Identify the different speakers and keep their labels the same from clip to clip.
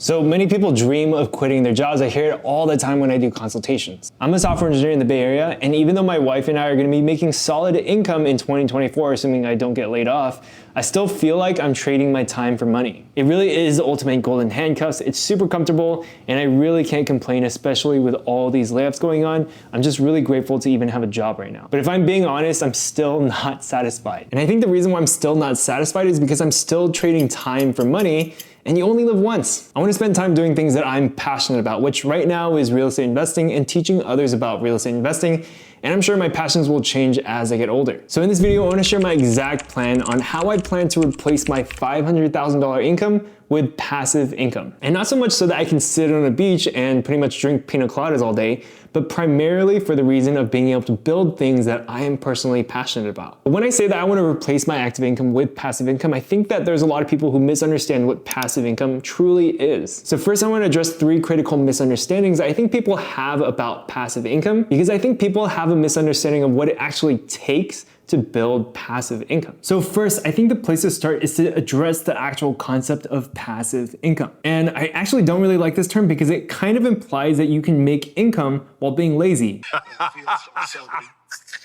Speaker 1: So many people dream of quitting their jobs. I hear it all the time when I do consultations. I'm a software engineer in the Bay Area, and even though my wife and I are gonna be making solid income in 2024, assuming I don't get laid off, I still feel like I'm trading my time for money. It really is the ultimate golden handcuffs. It's super comfortable, and I really can't complain, especially with all these layoffs going on. I'm just really grateful to even have a job right now. But if I'm being honest, I'm still not satisfied. And I think the reason why I'm still not satisfied is because I'm still trading time for money, and you only live once. I wanna spend time doing things that I'm passionate about, which right now is real estate investing and teaching others about real estate investing. And I'm sure my passions will change as I get older. So in this video, I wanna share my exact plan on how I plan to replace my $500,000 income with passive income. And not so much so that I can sit on a beach and pretty much drink pina coladas all day, but primarily for the reason of being able to build things that I am personally passionate about. But when I say that I want to replace my active income with passive income, I think that there's a lot of people who misunderstand what passive income truly is. So first I want to address 3 critical misunderstandings I think people have about passive income, because I think people have a misunderstanding of what it actually takes to build passive income. So first, I think the place to start is to address the actual concept of passive income. And I actually don't really like this term because it kind of implies that you can make income while being lazy.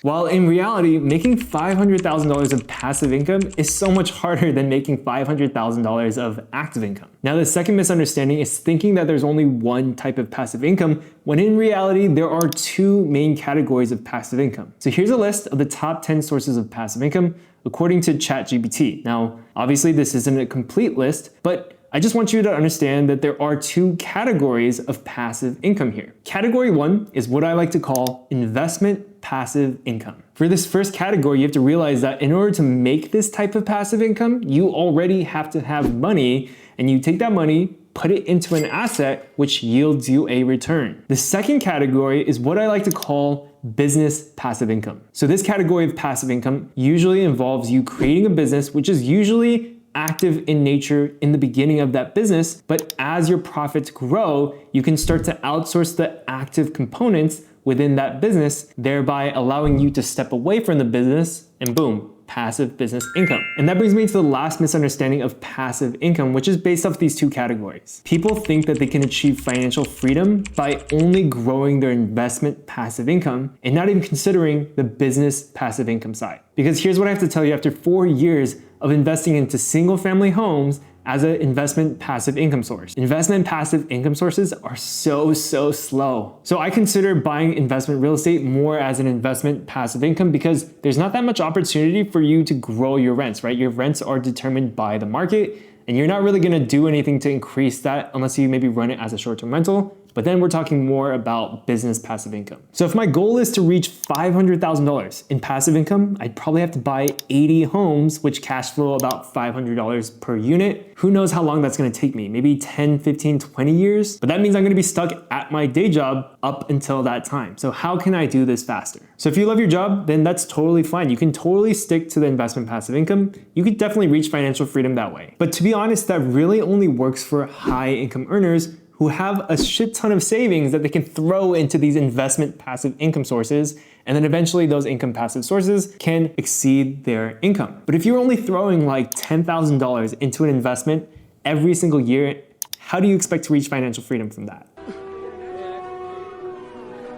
Speaker 1: While in reality, making $500,000 of passive income is so much harder than making $500,000 of active income. Now, the second misunderstanding is thinking that there's only one type of passive income, when in reality, there are 2 main categories of passive income. So here's a list of the top 10 sources of passive income according to ChatGPT. Now, obviously this isn't a complete list, but I just want you to understand that there are 2 categories of passive income here. Category 1 is what I like to call investment passive income. For this first category, you have to realize that in order to make this type of passive income, you already have to have money, and you take that money, put it into an asset which yields you a return. The second category is what I like to call business passive income. So this category of passive income usually involves you creating a business, which is usually active in nature in the beginning of that business, but as your profits grow, you can start to outsource the active components within that business, thereby allowing you to step away from the business, and boom, passive business income. And that brings me to the last misunderstanding of passive income, which is based off these 2 categories. People think that they can achieve financial freedom by only growing their investment passive income and not even considering the business passive income side. Because here's what I have to tell you, after 4 years of investing into single family homes as an investment passive income source. Investment passive income sources are so slow. So I consider buying investment real estate more as an investment passive income because there's not that much opportunity for you to grow your rents, right? Your rents are determined by the market, and you're not really gonna do anything to increase that unless you maybe run it as a short-term rental. But then we're talking more about business passive income. So if my goal is to reach $500,000 in passive income, I'd probably have to buy 80 homes, which cash flow about $500 per unit. Who knows how long that's gonna take me? Maybe 10, 15, 20 years? But that means I'm gonna be stuck at my day job up until that time. So how can I do this faster? So if you love your job, then that's totally fine. You can totally stick to the investment passive income. You could definitely reach financial freedom that way. But to be honest, that really only works for high income earners who have a shit ton of savings that they can throw into these investment passive income sources, and then eventually those income passive sources can exceed their income. But if you're only throwing like $10,000 into an investment every single year, how do you expect to reach financial freedom from that?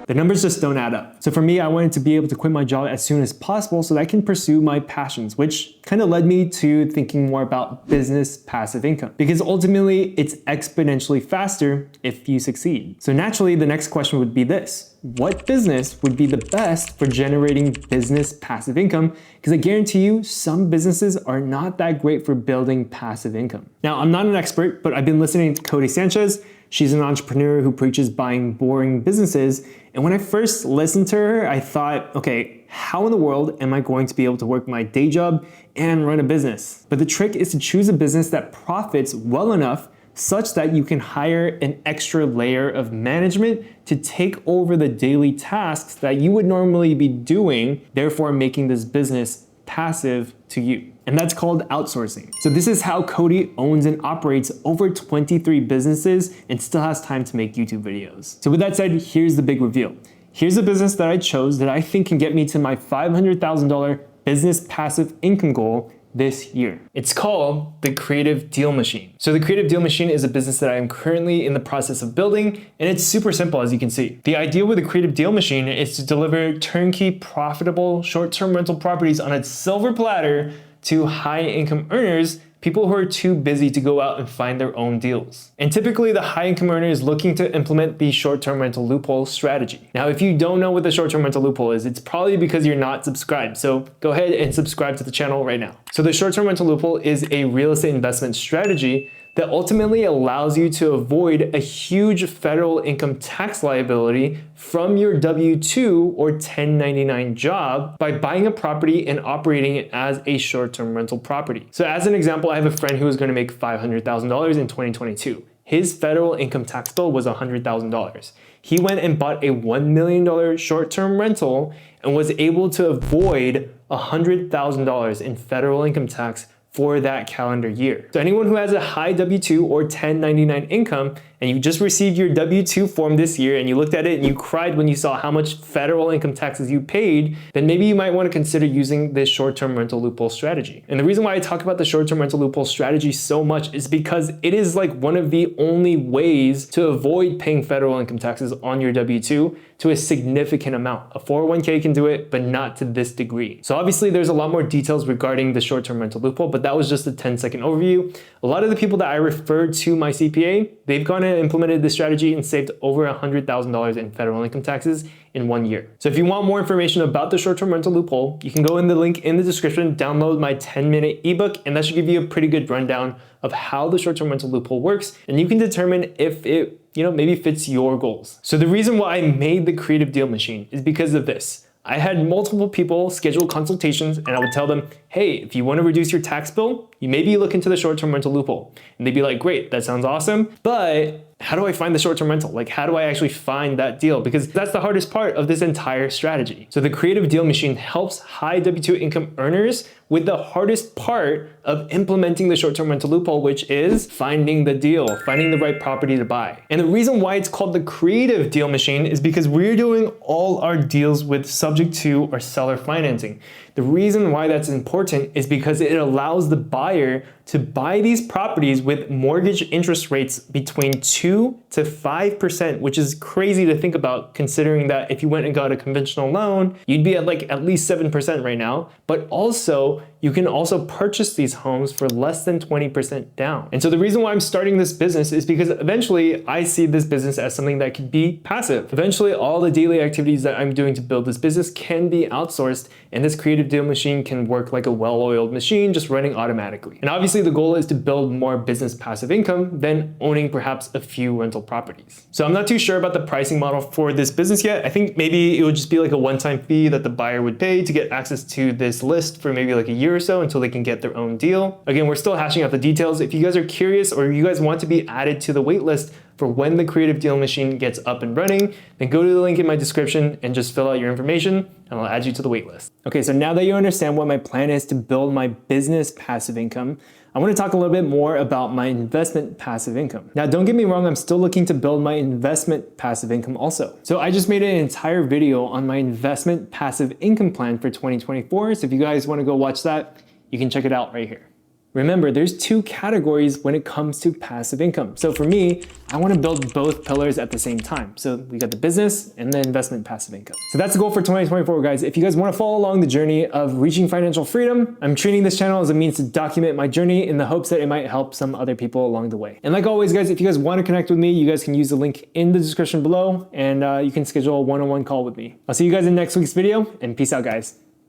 Speaker 1: The numbers just don't add up. So for me, I wanted to be able to quit my job as soon as possible so that I can pursue my passions, which kind of led me to thinking more about business passive income, because ultimately it's exponentially faster if you succeed. So naturally, the next question would be this: what business would be the best for generating business passive income? Because I guarantee you, some businesses are not that great for building passive income. Now, I'm not an expert, but I've been listening to Codie Sanchez. She's an entrepreneur who preaches buying boring businesses. And when I first listened to her, I thought, okay, how in the world am I going to be able to work my day job and run a business? But the trick is to choose a business that profits well enough such that you can hire an extra layer of management to take over the daily tasks that you would normally be doing, therefore making this business passive to you. And that's called outsourcing. So this is how Codie owns and operates over 23 businesses and still has time to make YouTube videos. So with that said, here's the big reveal. Here's a business that I chose that I think can get me to my $500,000 business passive income goal this year. It's called the Creative Deal Machine. So the Creative Deal Machine is a business that I am currently in the process of building, and it's super simple, as you can see. The idea with the Creative Deal Machine is to deliver turnkey, profitable, short-term rental properties on a silver platter to high-income earners, people who are too busy to go out and find their own deals. And typically the high income earner is looking to implement the short-term rental loophole strategy. Now, if you don't know what the short-term rental loophole is, it's probably because you're not subscribed. So go ahead and subscribe to the channel right now. So the short-term rental loophole is a real estate investment strategy that ultimately allows you to avoid a huge federal income tax liability from your W-2 or 1099 job by buying a property and operating it as a short-term rental property. So as an example, I have a friend who is going to make $500,000 in 2022. His federal income tax bill was $100,000. He went and bought a $1 million short-term rental and was able to avoid $100,000 in federal income tax for that calendar year. So anyone who has a high W-2 or 1099 income and you just received your W-2 form this year and you looked at it and you cried when you saw how much federal income taxes you paid, then maybe you might want to consider using this short-term rental loophole strategy. And the reason why I talk about the short-term rental loophole strategy so much is because it is like one of the only ways to avoid paying federal income taxes on your W-2 to a significant amount. A 401k can do it, but not to this degree. So obviously there's a lot more details regarding the short-term rental loophole, but that was just a 10-second overview. A lot of the people that I referred to my CPA, they've gone and implemented this strategy and saved over $100,000 in federal income taxes in 1 year. So if you want more information about the short-term rental loophole, you can go in the link in the description, download my 10-minute ebook, and that should give you a pretty good rundown of how the short-term rental loophole works, and you can determine if it maybe fits your goals. So the reason why I made the Creative Deal Machine is because of this. I had multiple people schedule consultations and I would tell them, hey, if you want to reduce your tax bill, you maybe look into the short-term rental loophole. And they'd be like, great, that sounds awesome, but how do I find the short-term rental? Like, how do I actually find that deal? Because that's the hardest part of this entire strategy. So the Creative Deal Machine helps high W-2 income earners with the hardest part of implementing the short-term rental loophole, which is finding the deal, finding the right property to buy. And the reason why it's called the Creative Deal Machine is because we're doing all our deals with subject to or seller financing. The reason why that's important is because it allows the buyer to buy these properties with mortgage interest rates between 2 to 5%, which is crazy to think about considering that if you went and got a conventional loan, you'd be at at least 7% right now, but also you can also purchase these homes for less than 20% down. And so the reason why I'm starting this business is because eventually I see this business as something that could be passive. Eventually all the daily activities that I'm doing to build this business can be outsourced, and this Creative Deal Machine can work like a well-oiled machine just running automatically. And obviously the goal is to build more business passive income than owning perhaps a few rental properties. So I'm not too sure about the pricing model for this business yet. I think maybe it would just be like a one-time fee that the buyer would pay to get access to this list for maybe like a year or so until they can get their own deal. Again, we're still hashing out the details. If you guys are curious or you guys want to be added to the wait list for when the Creative Deal Machine gets up and running, then go to the link in my description and just fill out your information and I'll add you to the wait list. Okay, so now that you understand what my plan is to build my business passive income, I want to talk a little bit more about my investment passive income. Now, don't get me wrong, I'm still looking to build my investment passive income also. So I just made an entire video on my investment passive income plan for 2024. So if you guys want to go watch that, you can check it out right here. Remember, there's two categories when it comes to passive income. So for me, I want to build both pillars at the same time. So we got the business and the investment passive income. So that's the goal for 2024, guys. If you guys want to follow along the journey of reaching financial freedom, I'm treating this channel as a means to document my journey in the hopes that it might help some other people along the way. And like always, guys, if you guys want to connect with me, you guys can use the link in the description below and you can schedule a one-on-one call with me. I'll see you guys in next week's video and peace out, guys.